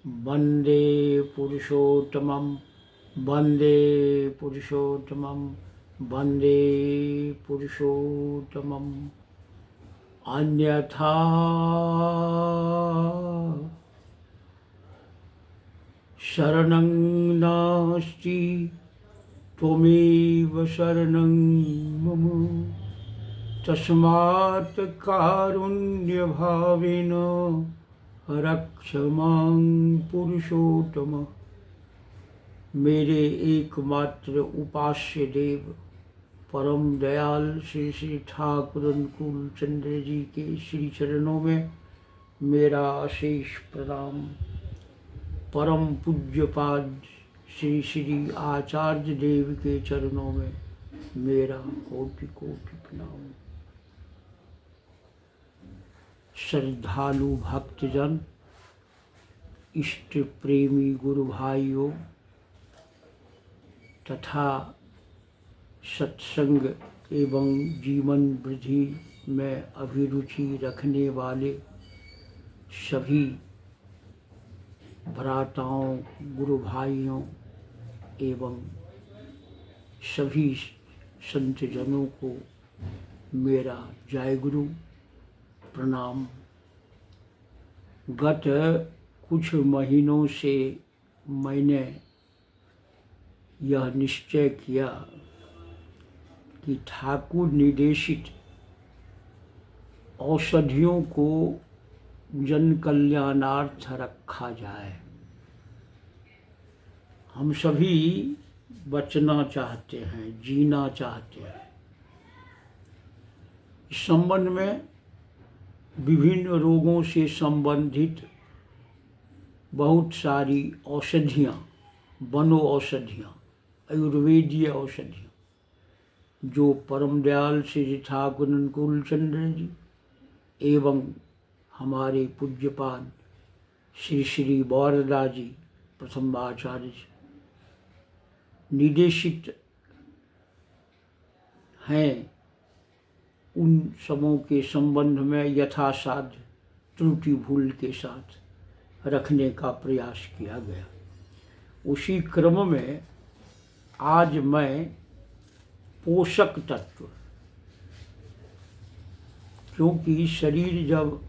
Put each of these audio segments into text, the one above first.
वन्दे पुरुषोत्तमं वन्दे पुरुषोत्तमं वन्दे पुरुषोत्तमम् अन्यथा शरणं नास्ति त्वमेव शरणं मम तस्मात् कारुण्यभावेन रक्ष मां पुरुषोत्तम। मेरे एकमात्र उपास्य देव परम दयाल श्री श्री ठाकुर अनुकूल चंद्र जी के श्री चरणों में मेरा अशेष प्रणाम। परम पूज्यपाद श्री श्री आचार्य देव के चरणों में मेरा कोटि कोटि प्रणाम। श्रद्धालु भक्तजन, इष्ट प्रेमी गुरु भाइयों तथा सत्संग एवं जीवन वृद्धि में अभिरुचि रखने वाले सभी भ्राताओं, गुरु भाइयों एवं सभी संतजनों को मेरा जय गुरु प्रणाम। गत कुछ महीनों से मैंने यह निश्चय किया कि ठाकुर निर्देशित औषधियों को जन कल्याणार्थ रखा जाए। हम सभी बचना चाहते हैं, जीना चाहते हैं। इस संबंध में विभिन्न रोगों से संबंधित बहुत सारी औषधियाँ, वनो औषधियाँ, आयुर्वेदीय औषधियाँ जो परम दयाल श्री ठाकुर अनुकूल चंद्र जी एवं हमारे पूज्यपाद श्री श्री बौरदा जी प्रथम आचार्य जी निर्देशित हैं, उन सबों के संबंध में यथासाध्य त्रुटि भूल के साथ रखने का प्रयास किया गया। उसी क्रम में आज मैं पोषक तत्व, क्योंकि शरीर जब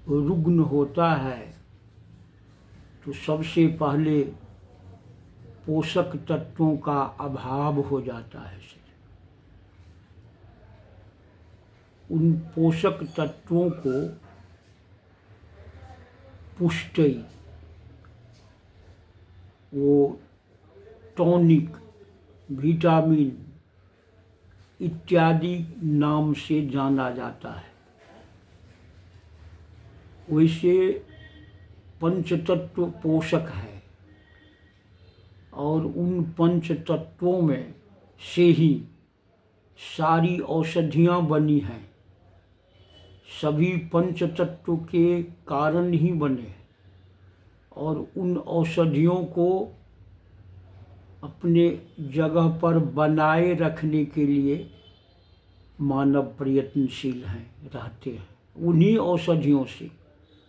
रुग्ण होता है तो सबसे पहले पोषक तत्वों का अभाव हो जाता है। उन पोषक तत्वों को पुष्टि, वो टॉनिक, विटामिन इत्यादि नाम से जाना जाता है। वैसे पंचतत्व पोषक है और उन पंच तत्वों में से ही सारी औषधियाँ बनी हैं। सभी पंच तत्व के कारण ही बने और उन औषधियों को अपने जगह पर बनाए रखने के लिए मानव प्रयत्नशील हैं, रहते हैं। उन्हीं औषधियों से,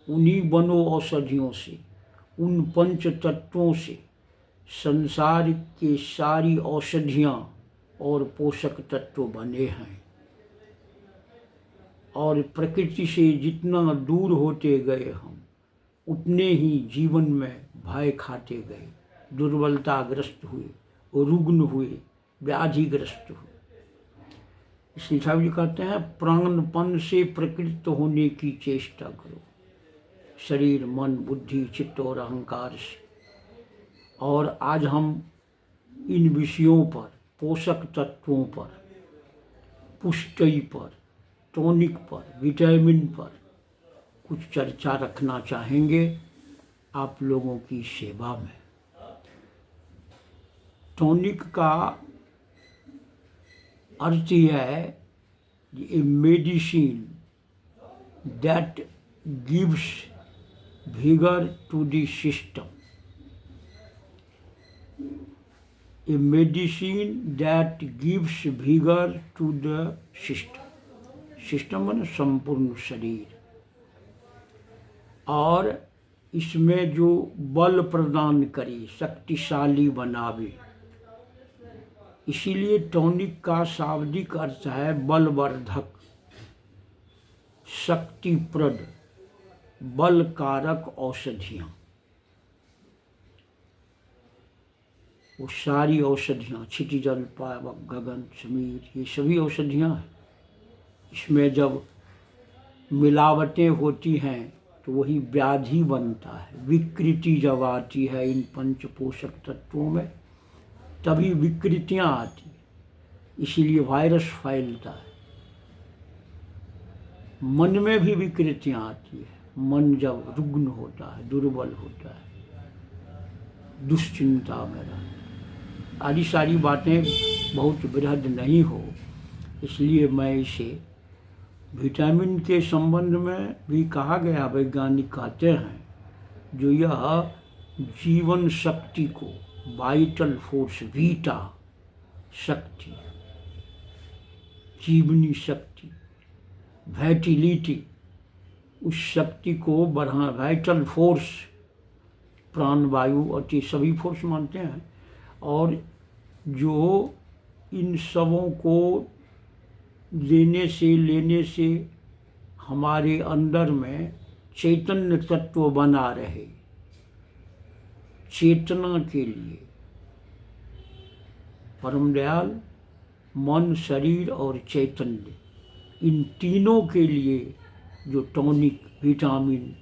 उन्हीं वनो औषधियों से, उन पंच तत्वों से संसार के सारी औषधियाँ और पोषक तत्व बने हैं। और प्रकृति से जितना दूर होते गए हम, उतने ही जीवन में भय खाते गए, दुर्बलताग्रस्त हुए, रुग्ण हुए, व्याधिग्रस्त हुए। इसलिए ठाकुर जी कहते हैं प्राणपन से प्रकृत होने की चेष्टा करो, शरीर, मन, बुद्धि, चित्त और अहंकार से। और आज हम इन विषयों पर, पोषक तत्वों पर, पुष्टि पर, टॉनिक पर, विटामिन पर कुछ चर्चा रखना चाहेंगे आप लोगों की सेवा में। टॉनिक का अर्थ यह है a medicine that gives vigor to the system, a medicine that gives vigor to the system। System माने संपूर्ण शरीर। और इसमें जो बल प्रदान करे, शक्तिशाली बनावे। इसीलिए टॉनिक का शाब्दिक अर्थ है बलवर्धक, शक्तिप्रद, बलकारक औषधियाँ। वो सारी औषधियाँ, क्षितिजल, पावक, गगन, समीर, ये सभी औषधियाँ हैं। इसमें जब मिलावटें होती हैं तो वही व्याधि बनता है। विकृति जब आती है इन पंच पोषक तत्वों में, तभी विकृतियाँ आती हैं। इसीलिए वायरस फैलता है। मन में भी विकृतियाँ आती है। मन जब रुग्ण होता है, दुर्बल होता है, दुश्चिंता में रहता है। आदि सारी बातें बहुत बृहद नहीं हो, इसलिए मैं इसे विटामिन के संबंध में भी कहा गया। वैज्ञानिक कहते हैं जो यह जीवन शक्ति को, वाइटल फोर्स, वीटा शक्ति, जीवनी शक्ति, वाइटिलिटी, उस शक्ति को बढ़ा, वाइटल फोर्स, प्राणवायु और ये सभी फोर्स मानते हैं। और जो इन सबों को लेने से हमारे अंदर में चैतन्य तत्व बना रहे, चेतना के लिए परम दयाल मन, शरीर और चैतन्य, इन तीनों के लिए जो टॉनिक, विटामिन,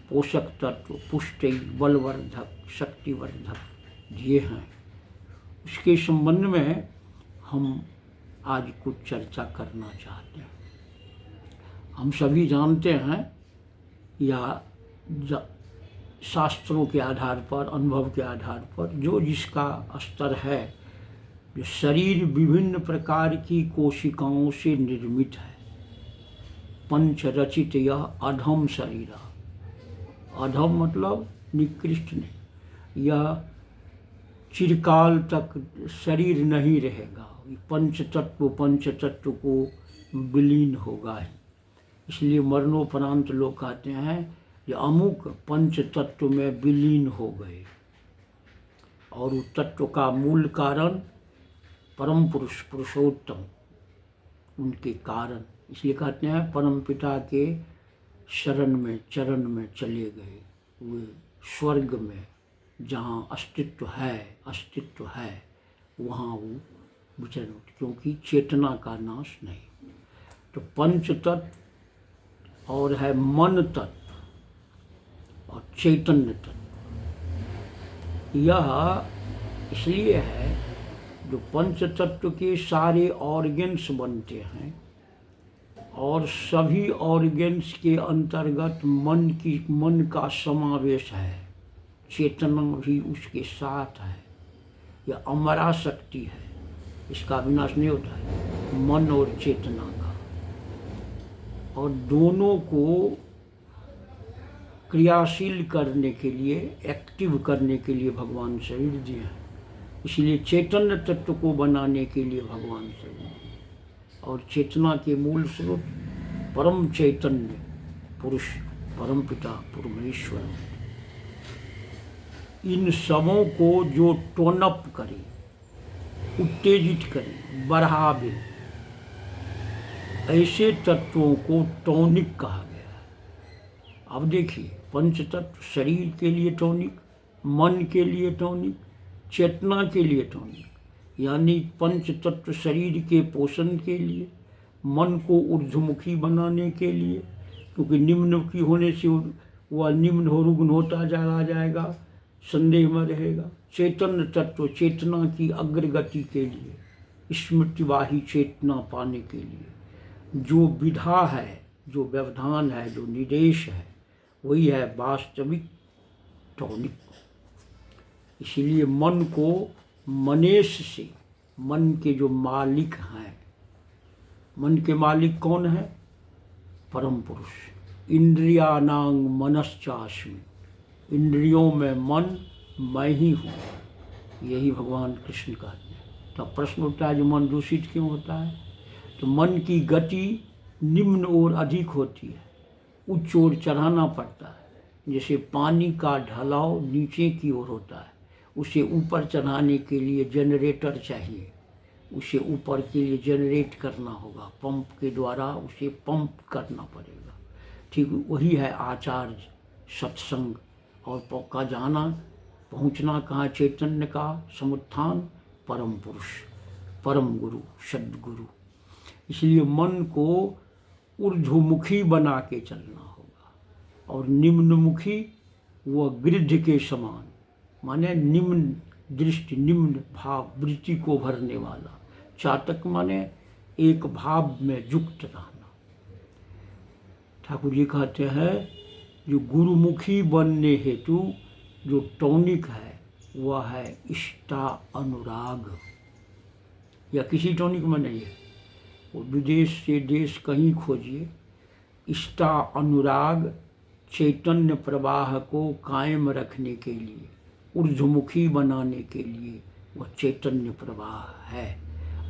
पोषक तत्व, पुष्टि, बलवर्धक, शक्तिवर्धक दिए हैं, उसके संबंध में हम आज कुछ चर्चा करना चाहते हैं। हम सभी जानते हैं या शास्त्रों के आधार पर, अनुभव के आधार पर, जो जिसका स्तर है, जो शरीर विभिन्न प्रकार की कोशिकाओं से निर्मित है। पंच रचित यह अधम शरीर, अधम मतलब निकृष्ट नहीं, यह चिरकाल तक शरीर नहीं रहेगा, पंच तत्व को विलीन होगा ही। इसलिए मरणोपरांत लोग कहते हैं ये अमुक पंच तत्व में विलीन हो गए, और उस तत्व का मूल कारण परम पुरुष, पुरुषोत्तम, उनके कारण, इसलिए कहते हैं परम पिता के शरण में, चरण में चले गए, वे स्वर्ग में जहाँ अस्तित्व है वहाँ वो विचरण होते, क्योंकि चेतना का नाश नहीं। तो पंच तत्व और है मन तत्व और चैतन्य तत्व। यह इसलिए है जो पंच तत्व के सारे ऑर्गेन्स बनते हैं, और सभी ऑर्गेन्स के अंतर्गत मन का समावेश है, चेतना भी उसके साथ है। यह अमरा शक्ति है, इसका विनाश नहीं होता है, मन और चेतना का। और दोनों को क्रियाशील करने के लिए, एक्टिव करने के लिए भगवान शरीर दिए हैं। इसलिए चैतन्य तत्व को बनाने के लिए भगवान शरीर, और चेतना के मूल स्रोत परम चैतन्य पुरुष, परम पिता परमेश्वर, इन सबों को जो टोन अप करे, उत्तेजित करे, बढ़ावे, ऐसे तत्वों को टॉनिक कहा गया है। अब देखिए, पंच तत्व शरीर के लिए टॉनिक, मन के लिए टॉनिक, चेतना के लिए टॉनिक, यानी पंच तत्व शरीर के पोषण के लिए, मन को ऊर्ध्वमुखी बनाने के लिए, क्योंकि निम्नमुखी होने से वह निम्न हो, रुग्ण होता जाएगा, संदेह में रहेगा। चैतन्य तत्व चेतना की अग्रगति के लिए, स्मृतिवाही चेतना पाने के लिए जो विधा है, जो व्यवधान है, जो निर्देश है, वही है वास्तविक टॉनिक। इसीलिए मन को मनेश से, मन के जो मालिक हैं, मन के मालिक कौन है? परम पुरुष। इंद्रियानांग मनश्चास्मि, इंद्रियों में मन मैं ही हूँ, यही भगवान कृष्ण कहते हैं। तो प्रश्न उठता है जो मन दूषित क्यों होता है? तो मन की गति निम्न और अधिक होती है, उच्च ओर चढ़ाना पड़ता है, जैसे पानी का ढलाव नीचे की ओर होता है, उसे ऊपर चढ़ाने के लिए जनरेटर चाहिए, उसे ऊपर के लिए जनरेट करना होगा, पंप के द्वारा उसे पंप करना पड़ेगा। ठीक वही है आचार्य, सत्संग और का जाना, पहुंचना कहाँ, चैतन्य का समुत्थान, परम पुरुष, परम गुरु, सद्गुरु। इसलिए मन को ऊर्ध्वमुखी बना के चलना होगा और निम्नमुखी वह गिद्ध के समान, माने निम्न दृष्टि, निम्न भाव वृत्ति को भरने वाला। चातक माने एक भाव में युक्त रहना। ठाकुर जी कहते हैं जो गुरुमुखी बनने हेतु जो टॉनिक है वह है इष्टा अनुराग, या किसी टॉनिक में नहीं है, वो विदेश से देश कहीं खोजिए। इष्टा अनुराग चैतन्य प्रवाह को कायम रखने के लिए, ऊर्ध्वमुखी बनाने के लिए वह चैतन्य प्रवाह है।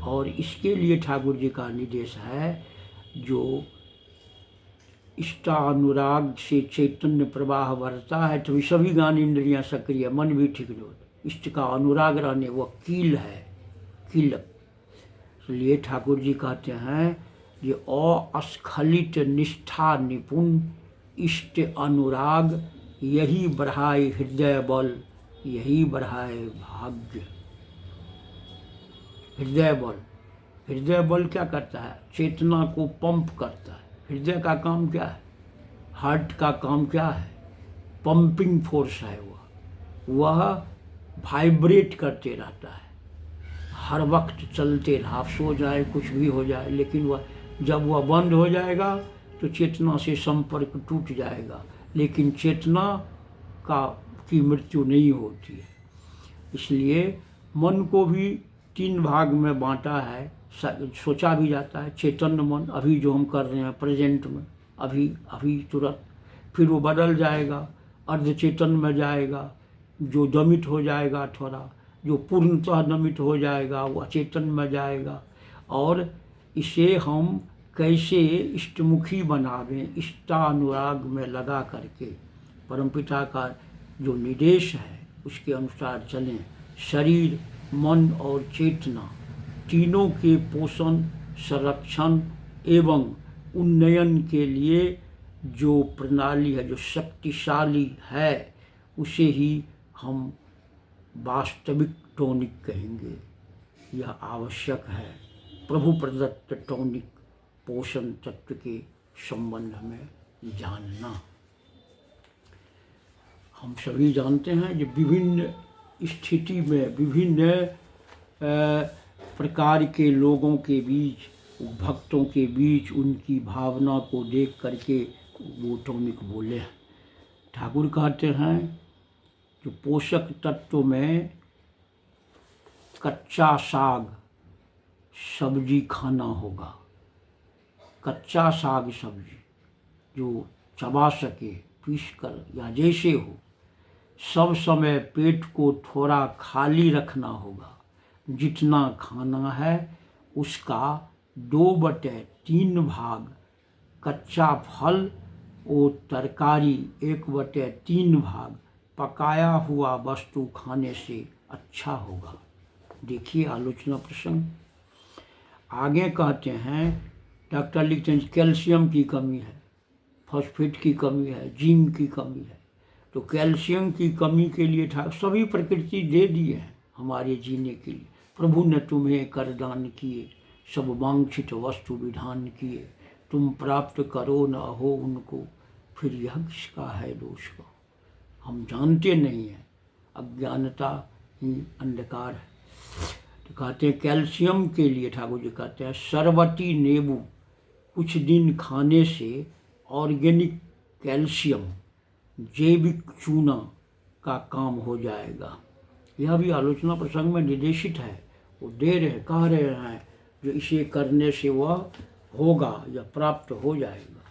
और इसके लिए ठाकुर जी का निर्देश है, जो इष्टा अनुराग से चैतन्य प्रवाह बढ़ता है तो सभी ज्ञान इंद्रियां सक्रिय, मन भी ठीक नहीं होता। इष्ट का अनुराग रहने वह कील है, कीलक। इसलिए ठाकुर जी कहते हैं कि अस्खलित निष्ठा निपुण इष्ट अनुराग, यही बढ़ाए हृदय बल, यही बढ़ाए भाग्य। हृदय बल, हृदय बल क्या करता है, चेतना को पंप करता है। हृदय का काम क्या है, हार्ट का काम क्या है, पंपिंग फोर्स है। वह वाइब्रेट करते रहता है, हर वक्त चलते रहा, सो जाए कुछ भी हो जाए, लेकिन वह जब वह बंद हो जाएगा तो चेतना से संपर्क टूट जाएगा, लेकिन चेतना की मृत्यु नहीं होती है। इसलिए मन को भी 3 भाग में बांटा है, सोचा भी जाता है चैतन्य मन, अभी जो हम कर रहे हैं प्रेजेंट में, अभी तुरंत, फिर वो बदल जाएगा, अर्ध चेतन में जाएगा, जो दमित हो जाएगा थोड़ा, जो पूर्णतः दमित हो जाएगा वो अचेतन में जाएगा। और इसे हम कैसे इष्टमुखी बनावें, इष्टानुराग में लगा करके परमपिता का जो निर्देश है उसके अनुसार चलें। शरीर, मन और चेतना तीनों के पोषण, संरक्षण एवं उन्नयन के लिए जो प्रणाली है, जो शक्तिशाली है, उसे ही हम वास्तविक टॉनिक कहेंगे। यह आवश्यक है प्रभु प्रदत्त टॉनिक पोषण तत्व के संबंध में जानना। हम सभी जानते हैं कि विभिन्न स्थिति में विभिन्न प्रकार के लोगों के बीच, भक्तों के बीच उनकी भावना को देख करके वो टॉनिक बोले हैं। ठाकुर कहते हैं जो पोषक तत्व में कच्चा साग सब्जी खाना होगा। कच्चा साग सब्जी जो चबा सके, पीस कर या जैसे हो, सब समय पेट को थोड़ा खाली रखना होगा। जितना खाना है उसका 2/3 भाग कच्चा फल और तरकारी, 1/3 भाग पकाया हुआ वस्तु खाने से अच्छा होगा। देखिए आलोचना प्रसंग। आगे कहते हैं, डॉक्टर लिखते हैं कैल्शियम की कमी है, फॉस्फेट की कमी है, जिंक की कमी है। तो कैल्शियम की कमी के लिए सभी प्रकृति दे दिए हैं हमारे जीने के लिए। प्रभु ने तुम्हें कर दान किए, सब वांछित वस्तु विधान किए, तुम प्राप्त करो न हो उनको, फिर यह किसका है दोष का। हम जानते नहीं हैं, अज्ञानता ही अंधकार है। तो कहते हैं कैल्शियम के लिए ठाकुर जी कहते हैं सरवती नींबू कुछ दिन खाने से ऑर्गेनिक कैल्शियम, जैविक चूना का काम हो जाएगा। यह भी आलोचना प्रसंग में निर्देशित है। वो दे रहे, कह रहे हैं जो इसे करने से वह होगा या प्राप्त हो जाएगा।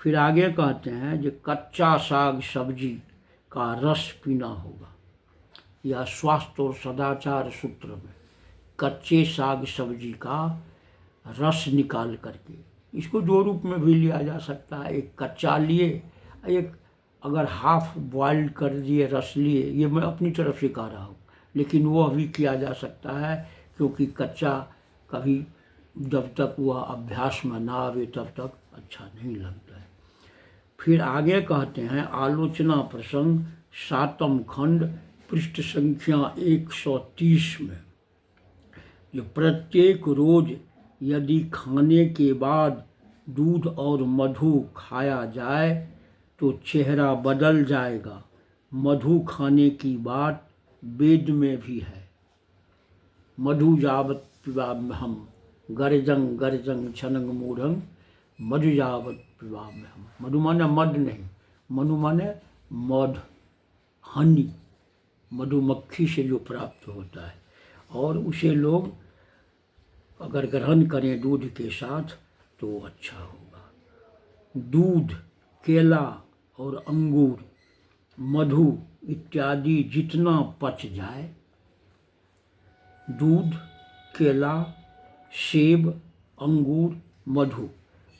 फिर आगे कहते हैं जो कच्चा साग सब्जी का रस पीना होगा। यह स्वास्थ्य और सदाचार सूत्र में कच्चे साग सब्जी का रस निकाल करके, इसको 2 रूप में भी लिया जा सकता है। एक कच्चा लिए, एक अगर हाफ बॉइल्ड कर दिए रस लिए, ये मैं अपनी तरफ से कह रहा हूँ, लेकिन वो अभी किया जा सकता है, क्योंकि कच्चा कभी जब तक वह अभ्यास में ना आवे तब तक अच्छा नहीं लगता है। फिर आगे कहते हैं आलोचना प्रसंग 7वां खंड पृष्ठ संख्या 130 में, जो प्रत्येक रोज यदि खाने के बाद दूध और मधु खाया जाए तो चेहरा बदल जाएगा। मधु खाने की बात वेद में भी है। मधु जावत पिबाम्यहम् गर्जं गर्जं छनंग मूढ़ं मधु जावत पिबाम्यहम्। मधु माने मद नहीं, मधु माने मध, हनी, मधुमक्खी से जो प्राप्त होता है, और उसे लोग अगर ग्रहण करें दूध के साथ तो अच्छा होगा। दूध, केला और अंगूर, मधु इत्यादि जितना पच जाए, दूध, केला, सेब, अंगूर, मधु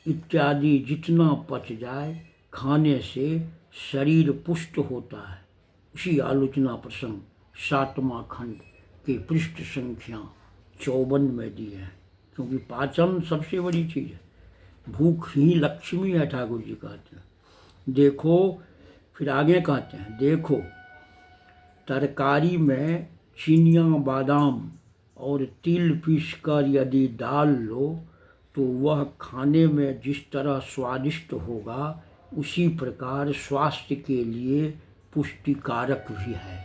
इत्यादि जितना पच जाए, खाने से शरीर पुष्ट होता है। उसी आलोचना प्रसंग 7वां खंड के पृष्ठ संख्या 54 में दिए हैं, क्योंकि पाचन सबसे बड़ी चीज़ है। भूख ही लक्ष्मी है, ठाकुर जी कहते हैं। देखो, फिर आगे कहते हैं, देखो तरकारी में चिनिया, बादाम और तिल पीसकर यदि डाल लो तो वह खाने में जिस तरह स्वादिष्ट होगा, उसी प्रकार स्वास्थ्य के लिए पुष्टिकारक भी है।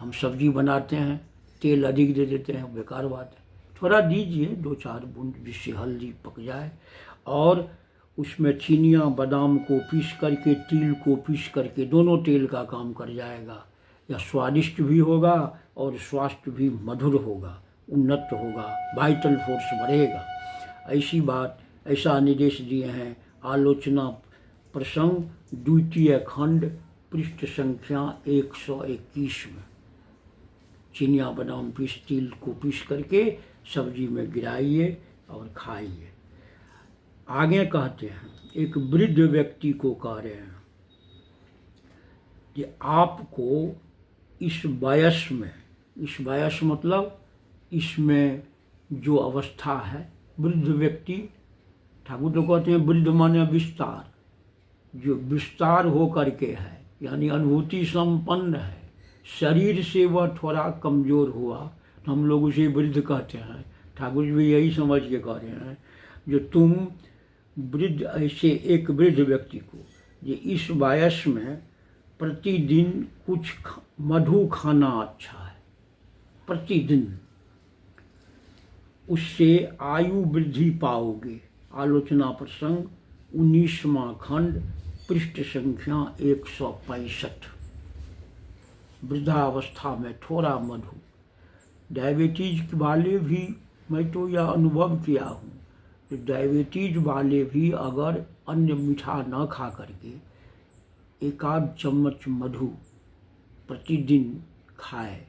हम सब्जी बनाते हैं, तेल अधिक दे देते हैं, बेकार बात है। थोड़ा दीजिए 2-4 बूंद, जिससे हल्दी पक जाए, और उसमें चिनिया, बादाम को पीस करके, तिल को पीस करके, दोनों तेल का काम कर जाएगा। यह स्वादिष्ट भी होगा और स्वास्थ्य भी मधुर होगा, उन्नत होगा, वाइटल फोर्स बढ़ेगा। ऐसी बात, ऐसा निर्देश दिए हैं आलोचना प्रसंग 2 खंड पृष्ठ संख्या 121 में। चिनिया, बादाम पीस, तिल को पीस करके सब्जी में गिराइए और खाइए। आगे कहते हैं, एक वृद्ध व्यक्ति को कह रहे हैं कि आपको इस वयस में, इस वयस मतलब इसमें जो अवस्था है, वृद्ध व्यक्ति, ठाकुर तो कहते हैं वृद्ध माने विस्तार, जो विस्तार हो करके है, यानी अनुभूति संपन्न है। शरीर से वह थोड़ा कमज़ोर हुआ तो हम लोग उसे वृद्ध कहते हैं। ठाकुर जी भी यही समझ के कह रहे हैं, जो तुम वृद्ध, ऐसे एक वृद्ध व्यक्ति को ये इस वयस में प्रतिदिन कुछ मधु खाना अच्छा है, प्रतिदिन, उससे आयु वृद्धि पाओगे। आलोचना प्रसंग 19वां खंड पृष्ठ संख्या 165। वृद्धावस्था में थोड़ा मधु। डायबिटीज वाले भी, मैं तो यह अनुभव किया हूँ, कि डायबिटीज वाले भी अगर अन्य मीठा न खा करके 1-8 चम्मच मधु प्रतिदिन खाए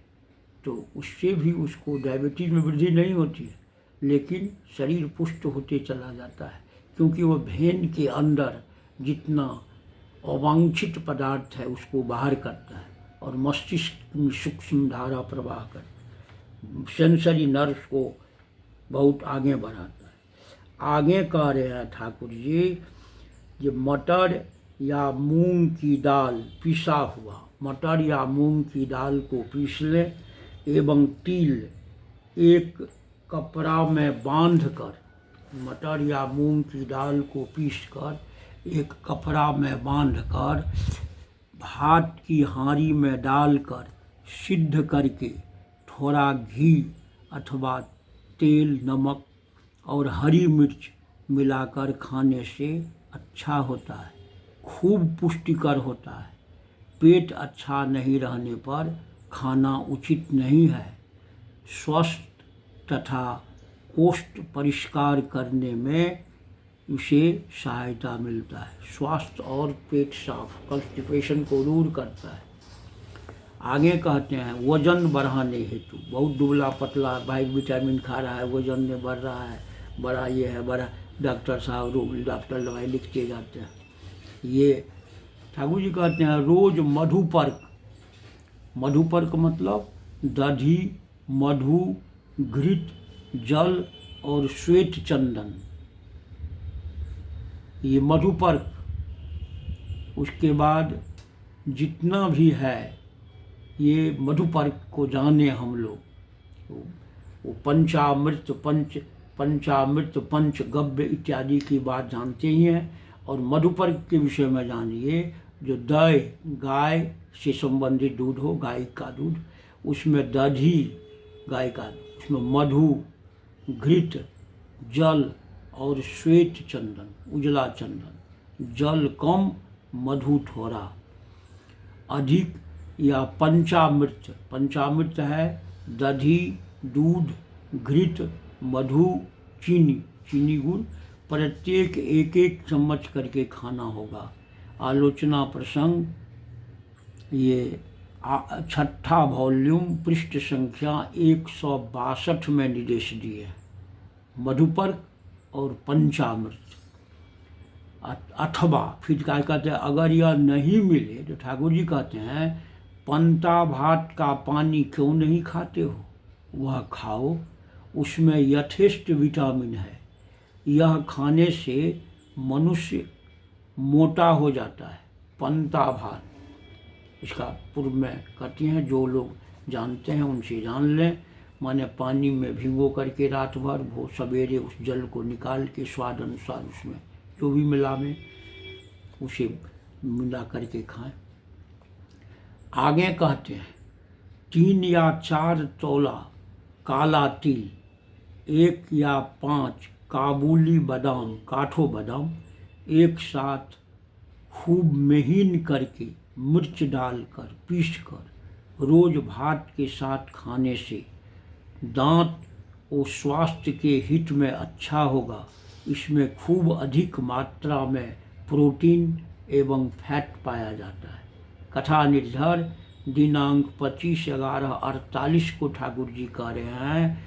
तो उससे भी उसको डायबिटीज में वृद्धि नहीं होती है, लेकिन शरीर पुष्ट होते चला जाता है, क्योंकि वह भेन के अंदर जितना अवांछित पदार्थ है उसको बाहर करता है और मस्तिष्क में सूक्ष्म धारा प्रवाह कर सेंसरी नर्व्स को बहुत आगे बढ़ाता है। आगे कह रहे हैं ठाकुर जी, ये मटर या मूंग की दाल पिसा हुआ, मटर या मूंग की दाल को पीस लें एवं तिल एक कपड़ा में बांध कर, मटर या मूंग की दाल को पीसकर एक कपड़ा में बांध कर भात की हांडी में डालकर सिद्ध करके थोड़ा घी अथवा तेल, नमक और हरी मिर्च मिलाकर खाने से अच्छा होता है, खूब पुष्टिकर होता है। पेट अच्छा नहीं रहने पर खाना उचित नहीं है। स्वस्थ तथा कोष्ठ परिष्कार करने में उसे सहायता मिलता है। स्वास्थ्य और पेट साफ, कॉन्स्टिपेशन को दूर करता है। आगे कहते हैं वजन बढ़ाने हेतु, बहुत दुबला पतला भाई विटामिन खा रहा है, वजन में बढ़ रहा है, बड़ा ये है, बड़ा, डॉक्टर साहब डॉक्टर दवाई लिखते जाते हैं। ये ठाकुर जी कहते हैं रोज मधुपर्क, मधुपर्क मतलब दधी, मधु, घृत, जल और श्वेत चंदन, ये मधुपर्क। उसके बाद जितना भी है ये मधुपर्क को जाने हम लोग। वो पंचामृत, पंचगव्य इत्यादि की बात जानते ही हैं। और मधुपर्क के विषय में जानिए, जो दही, गाय से संबंधित दूध हो, गाय का दूध, उसमें दधी गाय का, उसमें मधु, घृत, जल और श्वेत चंदन, उजला चंदन, जल कम मधु थोड़ा अधिक, या पंचामृत। पंचामृत है दधी, दूध, घृत, मधु, चीनी, चीनी गुड़, प्रत्येक एक एक चम्मच करके खाना होगा। आलोचना प्रसंग, ये 6ठा वॉल्यूम, पृष्ठ संख्या 162 में निर्देश दिए हैं। मधुपर्क और पंचामृत। अथवा फिर क्या कहते हैं, अगर यह नहीं मिले तो ठाकुर जी कहते हैं पंता भात का पानी क्यों नहीं खाते हो, वह खाओ, उसमें यथेष्ट विटामिन है। यह खाने से मनुष्य मोटा हो जाता है। पंता भात, इसका पूर्व में कहती हैं, जो लोग जानते हैं उनसे जान लें। माने पानी में भिगो करके रात भर, वो सवेरे उस जल को निकाल के स्वाद अनुसार उसमें जो भी मिलावें उसे मिला करके खाएं। आगे कहते हैं 3 या 4 तोला काला तिल, 1 या 5 काबुली बादाम, काठो बादाम एक साथ खूब महीन करके मिर्च डालकर पीसकर रोज भात के साथ खाने से दांत और स्वास्थ्य के हित में अच्छा होगा। इसमें खूब अधिक मात्रा में प्रोटीन एवं फैट पाया जाता है। कथा निर्धार दिनांक 25/11/48 को ठाकुर जी कह रहे हैं,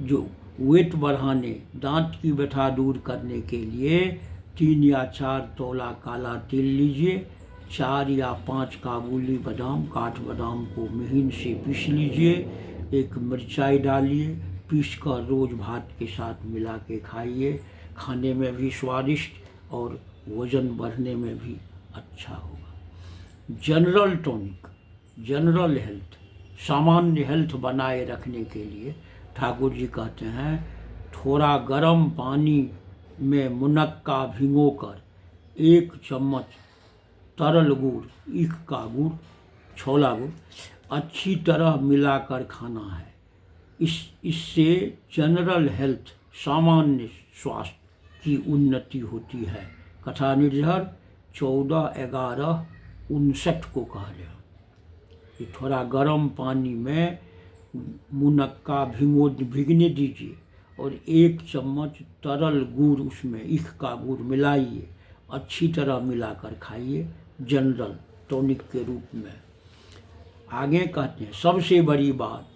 जो वेट बढ़ाने, दांत की व्यथा दूर करने के लिए 3 या 4 तोला काला तिल लीजिए, 4 या 5 काबुली बादाम, काठ बादाम को महीन से पीस लीजिए, एक मिर्चाई डालिए, पीसकर रोज भात के साथ मिला के खाइए। खाने में भी स्वादिष्ट और वजन बढ़ने में भी अच्छा होगा। जनरल टॉनिक, जनरल हेल्थ, सामान्य हेल्थ बनाए रखने के लिए ठाकुर जी कहते हैं थोड़ा गर्म पानी में मुनक्का भिगोकर 1 चम्मच तरल गुड़, ईख का गुड़, छोला गुड़ अच्छी तरह मिलाकर खाना है। इससे जनरल हेल्थ, सामान्य स्वास्थ्य की उन्नति होती है। कथा निर्धार 14/11/59 को कह रहे हैं कि थोड़ा गर्म पानी में मुनक्का भिगने दीजिए और 1 चम्मच तरल गुड़, उसमें ईख का गुड़ मिलाइए, अच्छी तरह मिलाकर खाइए, जनरल टॉनिक के रूप में। आगे कहते हैं सबसे बड़ी बात,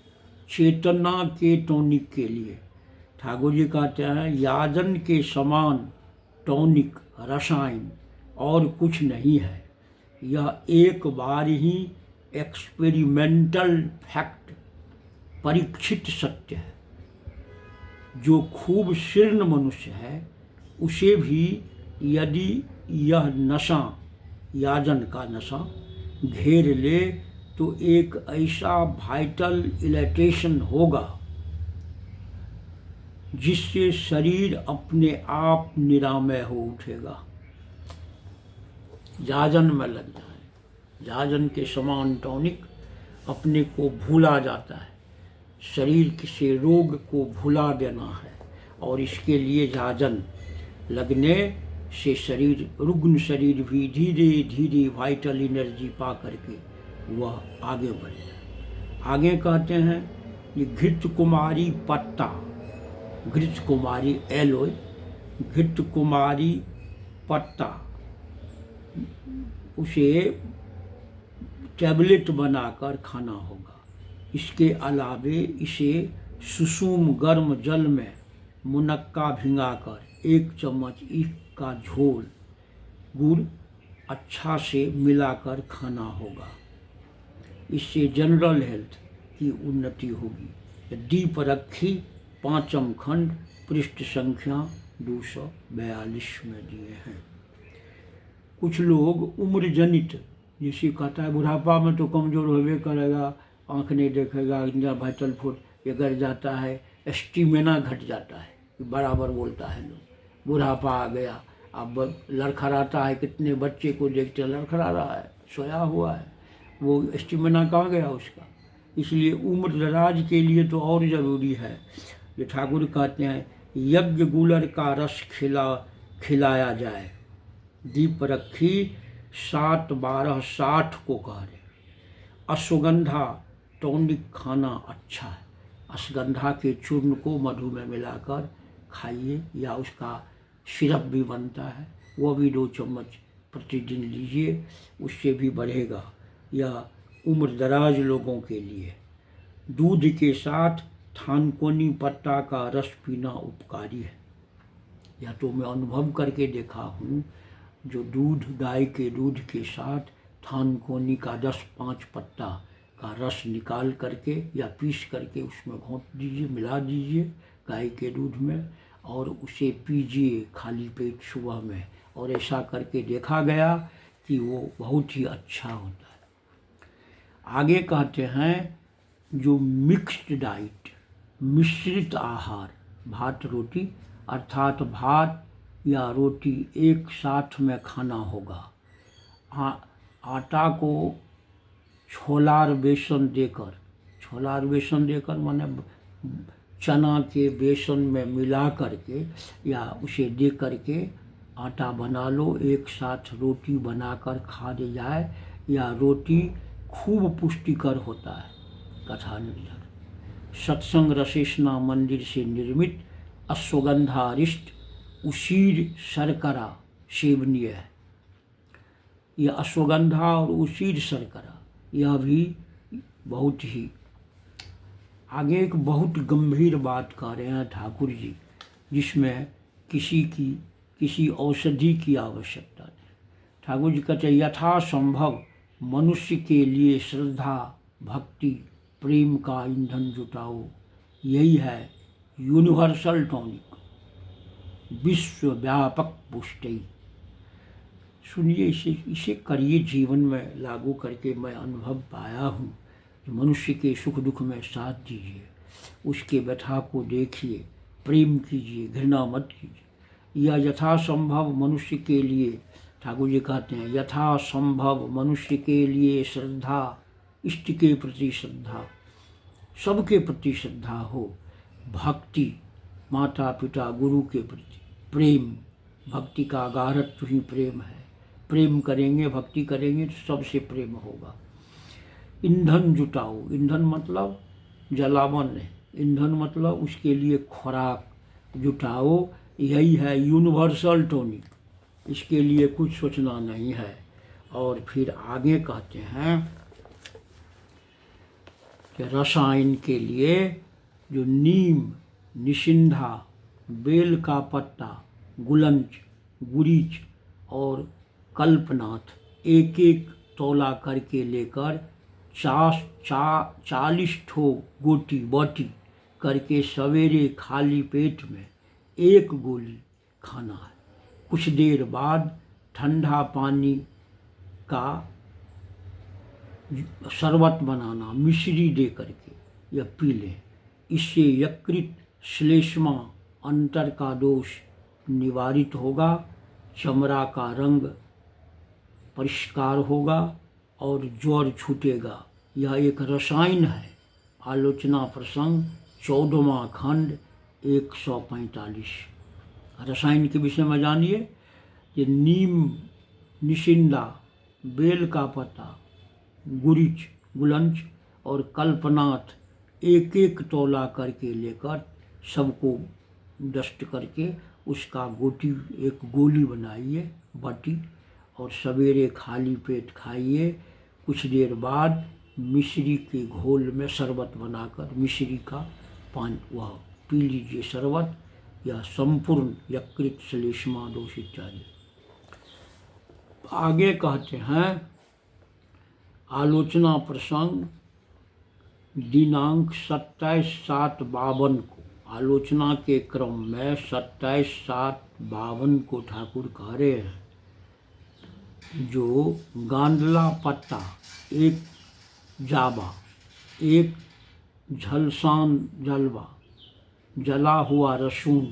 चेतना के टॉनिक के लिए ठाकुर जी कहते हैं याजन के समान टॉनिक रसायन और कुछ नहीं है। यह एक बार ही एक्सपेरिमेंटल फैक्ट, परीक्षित सत्य है। जो खूब शीर्ण मनुष्य है उसे भी यदि यह नशा, याजन का नशा घेर ले तो एक ऐसा वाइटल इलेक्ट्रेशन होगा जिससे शरीर अपने आप निरामय हो उठेगा। याजन में लग जाए, याजन के समान टॉनिक अपने को भूला जाता है, शरीर से रोग को भुला देना है। और इसके लिए याजन लगने से शरीर, रुग्ण शरीर भी धीरे धीरे वाइटल एनर्जी पा करके वह आगे बढ़े। आगे कहते हैं ये घृत कुमारी पत्ता, घृत कुमारी एलोय, घृत कुमारी पत्ता, उसे टैबलेट बनाकर खाना होगा। इसके अलावे इसे सुसुम गर्म जल में मुनक्का भिंगाकर 1 चम्मच ईख का झोल, गुड़ अच्छा से मिलाकर खाना होगा। इससे जनरल हेल्थ की उन्नति होगी। दीप रखी 5वां खंड पृष्ठ संख्या 242 में दिए हैं। कुछ लोग उम्र जनित, जैसे कहता है बुढ़ापा में तो कमज़ोर होवे करेगा, आँख नहीं देखेगा, इंजन वाइटल फुट ये गिर जाता है, स्टेमिना घट जाता है, बराबर बोलता है लोग। बुढ़ापा आ गया, अब लड़खड़ाता है, कितने बच्चे को देखते लड़खड़ा रहा है, सोया हुआ है, वो स्टेमिना कहाँ गया उसका। इसलिए उम्र दराज के लिए तो और ज़रूरी है। ये ठाकुर कहते हैं यज्ञ गुलर का रस खिलाया जाए। दीप रखी 7 12 60 को कह रहे। अश्वगंधा टॉनिक खाना अच्छा है। अश्वगंधा के चूर्ण को मधु में मिलाकर खाइए, या उसका सिरप भी बनता है, वो भी 2 चम्मच प्रतिदिन लीजिए, उससे भी बढ़ेगा। यह उम्र दराज लोगों के लिए। दूध के साथ थानकोनी पत्ता का रस पीना उपकारी है। या तो मैं अनुभव करके देखा हूँ, जो दूध, गाय के दूध के साथ थानकोनी का 10-5 पत्ता का रस निकाल करके या पीस करके उसमें घोंट दीजिए, मिला दीजिए गाय के दूध में, और उसे पीजिए खाली पेट सुबह में। और ऐसा करके देखा गया कि वो बहुत ही अच्छा होता है। आगे कहते हैं जो मिक्स्ड डाइट, मिश्रित आहार, भात रोटी, अर्थात भात या रोटी एक साथ में खाना होगा। आटा को छोलार बेसन देकर माने चना के बेसन में मिला करके या उसे दे करके आटा बना लो, एक साथ रोटी बनाकर खा दी जाए। या रोटी खूब पुष्टिकर होता है। कथा निर्जर सत्संग रसेशना मंदिर से निर्मित अश्वगंधारिष्ट उसीर शर्करा सेवनीय है। यह अश्वगंधा और उसीर शर्करा यह भी बहुत ही आगे एक बहुत गंभीर बात कह रहे हैं ठाकुर जी, जिसमें किसी औषधि की आवश्यकता नहीं। ठाकुर जी कहते यथासंभव मनुष्य के लिए श्रद्धा, भक्ति, प्रेम का ईंधन जुटाओ। यही है यूनिवर्सल टॉनिक, विश्वव्यापक पुष्टि। सुनिए, इसे करिए, जीवन में लागू करके मैं अनुभव पाया हूँ। मनुष्य के सुख दुख में साथ दीजिए, उसके व्यथा को देखिए, प्रेम कीजिए, घृणा मत कीजिए। या यथासंभव मनुष्य के लिए, ठाकुर जी कहते हैं यथासंभव मनुष्य के लिए श्रद्धा, इष्ट के प्रति श्रद्धा, सबके प्रति श्रद्धा हो। भक्ति, माता पिता गुरु के प्रति प्रेम, भक्ति का गारत्व ही प्रेम है। प्रेम करेंगे, भक्ति करेंगे तो सबसे प्रेम होगा। ईंधन जुटाओ, ईंधन मतलब जलावन है, ईंधन मतलब उसके लिए खुराक जुटाओ। यही है यूनिवर्सल टॉनिक, इसके लिए कुछ सोचना नहीं है। और फिर आगे कहते हैं कि रसायन के लिए जो नीम, निशिंधा, बेल का पत्ता, गुलंच, गुरीच और कल्पनाथ एक एक तोला करके लेकर 40 ठो बोटी करके सवेरे खाली पेट में 1 गोली खाना है। कुछ देर बाद ठंडा पानी का शरबत बनाना मिश्री दे करके यह पी लें। इससे यकृत, श्लेष्मा, अंतर का दोष निवारित होगा, चमड़ा का रंग परिष्कार होगा और ज्वर छूटेगा। यह एक रसायन है। आलोचना प्रसंग 14वां खंड 145। रसायन के विषय में जानिए। ये नीम, निशिंदा, बेल का पत्ता, गुरीच, गुलंच और कल्पनाथ एक एक तोला करके लेकर सबको डस्ट करके उसका एक गोली बनाइए, बाटी, और सवेरे खाली पेट खाइए। कुछ देर बाद मिश्री के घोल में शरबत बनाकर मिश्री का पानी वह पी लीजिए शरबत। या संपूर्ण यकृत, श्लेष्मा दोष इत्यादि आगे कहते हैं आलोचना प्रसंग दिनांक 27/7/52 को, आलोचना के क्रम में 27/7/52 को ठाकुर कह रहे हैं जो गांडला पत्ता, एक जाबा, एक झलसान जलवा, जला हुआ रसून,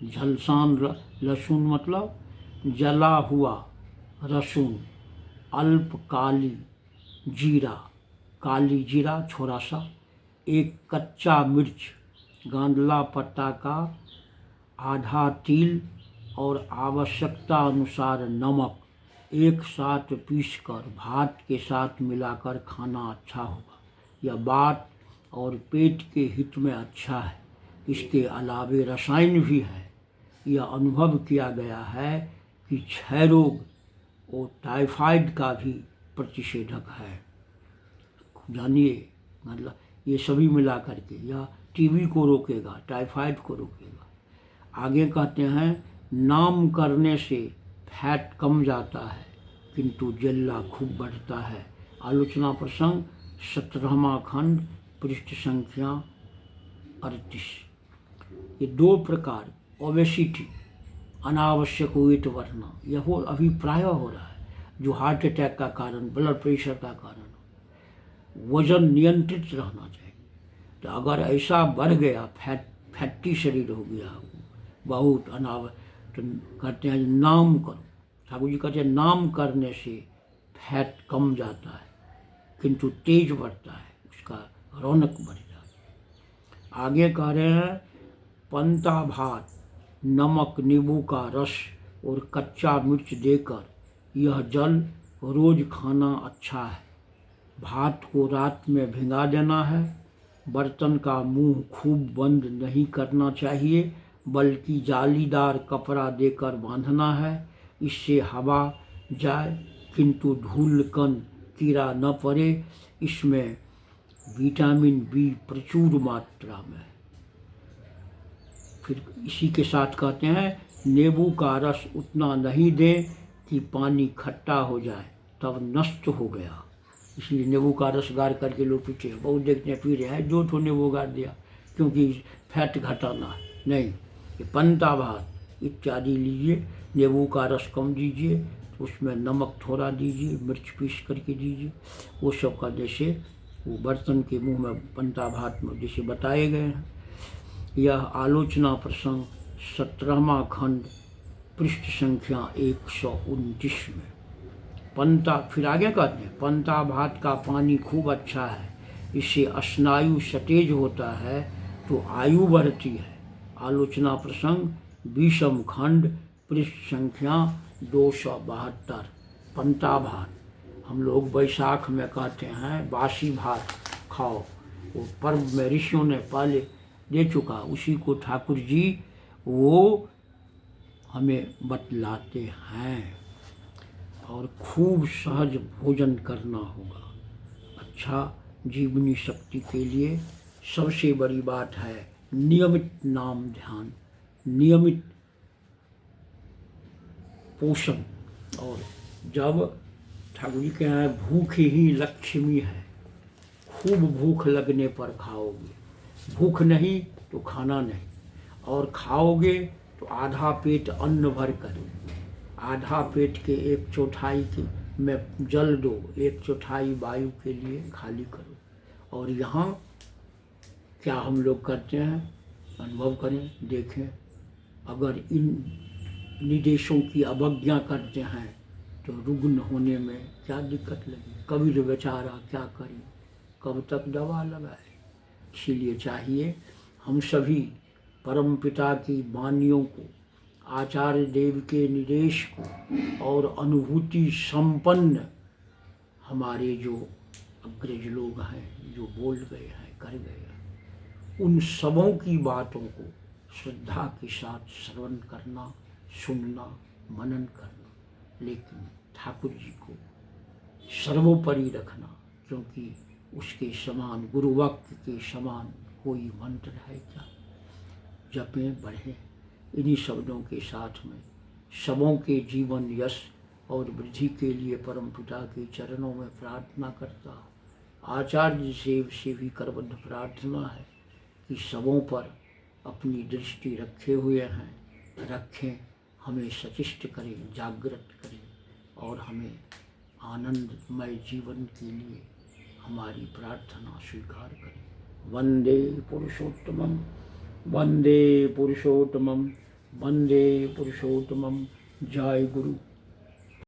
झलसान लहसुन मतलब जला हुआ रसून, अल्प काली जीरा, काली जीरा थोड़ा सा, एक कच्चा मिर्च, गांडला पत्ता का आधा तिल और आवश्यकता अनुसार नमक एक साथ पीसकर भात के साथ मिलाकर खाना अच्छा होगा। यह बात और पेट के हित में अच्छा है। इसके अलावे रसायन भी है। यह अनुभव किया गया है कि क्षय रोग और टाइफाइड का भी प्रतिषेधक है। जानिए, मतलब ये सभी मिला करके यह टीबी को रोकेगा, टाइफाइड को रोकेगा। आगे कहते हैं नाम करने से फैट कम जाता है किंतु जल्ला खूब बढ़ता है। आलोचना प्रसंग 17वां खंड, पृष्ठ संख्या 38। ये दो प्रकार ओबेसिटी, अनावश्यक वेट बढ़ना, यह अभी प्राय हो रहा है, जो हार्ट अटैक का कारण, ब्लड प्रेशर का कारण। वजन नियंत्रित रहना चाहिए। तो अगर ऐसा बढ़ गया, फैटी शरीर हो गया बहुत तो कहते हैं नाम करो। ठाकुर जी कहते हैं नाम करने से फैट कम जाता है किंतु तेज बढ़ता है, उसका रौनक बढ़ जाता है। आगे कह रहे हैं पंता भात, नमक, नींबू का रस और कच्चा मिर्च देकर यह जल रोज खाना अच्छा है। भात को रात में भिंगा देना है। बर्तन का मुंह खूब बंद नहीं करना चाहिए बल्कि जालीदार कपड़ा देकर बांधना है। इससे हवा जाए किंतु धूल कण कीड़ा न पड़े। इसमें विटामिन बी प्रचुर मात्रा में है। फिर इसी के साथ कहते हैं नींबू का रस उतना नहीं दें कि पानी खट्टा हो जाए तब नष्ट हो गया। इसलिए नींबू का रस गार करके लोग पीते हैं, बहुत देखते हैं पी रहे हैं, जो तो नींबू गार दिया क्योंकि फैट घटाना है। नहीं, ये पंता भात इत्यादि लीजिए, नींबू का रस कम दीजिए, उसमें नमक थोड़ा दीजिए, मिर्च पीस करके दीजिए, वो सब का जैसे वो बर्तन के मुंह में पंता भात में जैसे बताए गए हैं। यह आलोचना प्रसंग 17वां खंड, पृष्ठ संख्या 129 में। पंता, फिर आगे कहते हैं पंता भात का पानी खूब अच्छा है, इससे स्नायु सतेज होता है तो आयु बढ़ती है। आलोचना प्रसंग 20वां खंड, पृष्ठ संख्या 272। पंता भात हम लोग बैसाख में कहते हैं बासी भात खाओ, वो पर्व में ऋषियों ने पहले दे चुका, उसी को ठाकुर जी वो हमें बतलाते हैं। और खूब सहज भोजन करना होगा। अच्छा जीवनी शक्ति के लिए सबसे बड़ी बात है नियमित नाम ध्यान, नियमित पोषण। और जब ठाकुर जी के यहाँ भूख ही लक्ष्मी है, खूब भूख लगने पर खाओगे, भूख नहीं तो खाना नहीं, और खाओगे तो आधा पेट अन्न भर कर, आधा पेट के 1/4 के में जल दो, 1/4 वायु के लिए खाली करो। और यहाँ क्या हम लोग करते हैं, अनुभव करें, देखें। अगर इन निर्देशों की अवज्ञा करते हैं तो रुग्ण होने में क्या दिक्कत लगी। कबीर बेचारा क्या करे, कब तक दवा लगाए। इसीलिए चाहिए हम सभी परम पिता की वाणियों को, आचार्य देव के निर्देश को और अनुभूति संपन्न हमारे जो अग्रज लोग हैं, जो बोल गए हैं, कर गए हैं, उन सबों की बातों को श्रद्धा के साथ श्रवण करना, सुनना, मनन करना, लेकिन ठाकुर जी को सर्वोपरि रखना, क्योंकि उसके समान, गुरुवाक्य के समान कोई मंत्र है क्या। जपें, बढ़ें। इन्हीं शब्दों के साथ में सबों के जीवन यश और वृद्धि के लिए परम पिता के चरणों में प्रार्थना करता हूँ। आचार्य सेव से भी करबद्ध प्रार्थना है कि सबों पर अपनी दृष्टि रखे हुए हैं, रखें, हमें सचेष्ट करें, जागृत करें और हमें आनंदमय जीवन के लिए हमारी प्रार्थना स्वीकार करें। वंदे पुरुषोत्तमम, वंदे पुरुषोत्तमम, वंदे पुरुषोत्तमम। जय गुरु।